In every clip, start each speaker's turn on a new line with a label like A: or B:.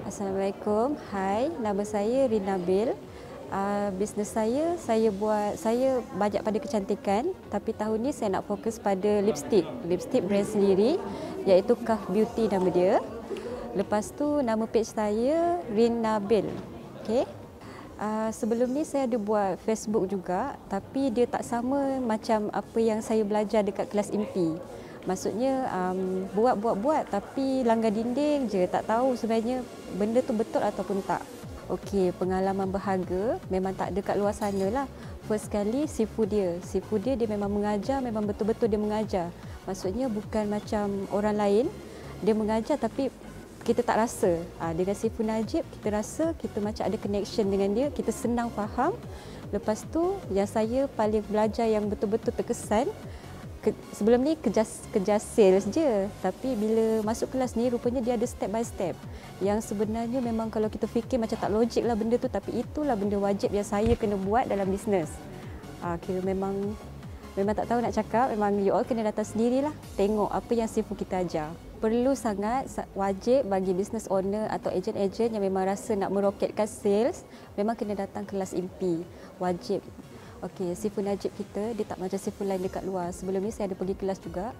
A: Assalamualaikum. Hai, nama saya Rin Nabil. Bisnes saya banyak pada kecantikan, tapi tahun ni saya nak fokus pada lipstick brand sendiri, iaitu Kaf Beauty nama dia. Lepas tu nama page saya Rin Nabil. Okey. Sebelum ni saya ada buat Facebook juga, tapi dia tak sama macam apa yang saya belajar dekat kelas impi. Maksudnya buat tapi langgar dinding je, tak tahu sebenarnya benda tu betul ataupun tak. Okey, pengalaman berharga memang tak ada kat luar sana lah. First kali sifu dia memang mengajar, memang betul-betul dia mengajar. Maksudnya bukan macam orang lain, dia mengajar tapi kita tak rasa. Dengan Sifu Najib, kita rasa kita macam ada connection dengan dia, kita senang faham. Lepas tu, yang saya paling belajar yang betul-betul terkesan, sebelum ni kerja sales je. Tapi bila masuk kelas ni, rupanya dia ada step by step. Yang sebenarnya memang kalau kita fikir macam tak logik lah benda tu, tapi itulah benda wajib yang saya kena buat dalam bisnes. Kira memang tak tahu nak cakap, memang you all kena datang sendirilah. Tengok apa yang Sifu kita ajar. Perlu sangat, wajib bagi business owner atau ejen-ejen yang memang rasa nak meroketkan sales, memang kena datang kelas impi. Wajib. Okey, Sifu Najib kita, dia tak macam Sifu lain dekat luar. Sebelum ni saya ada pergi kelas juga.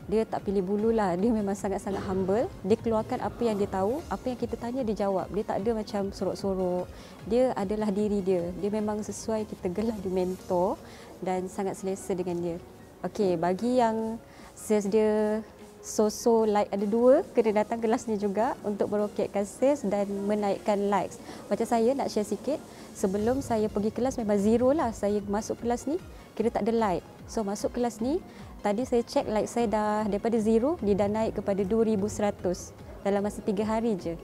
A: Dia tak pilih bulu lah. Dia memang sangat-sangat humble. Dia keluarkan apa yang dia tahu, apa yang kita tanya dia jawab. Dia tak ada macam sorok-sorok. Dia adalah diri dia. Dia memang sesuai, kita gelar dia mentor dan sangat selesa dengan dia. Okey, bagi yang sales dia so like ada dua, kena datang kelas ni juga untuk meroketkan sales dan menaikkan likes. Macam saya nak share sikit, sebelum saya pergi kelas memang zero lah. Saya masuk kelas ni, kira tak ada like. So masuk kelas ni, tadi saya check like saya dah daripada zero, dia dah naik kepada 2,100 dalam masa 3 hari je.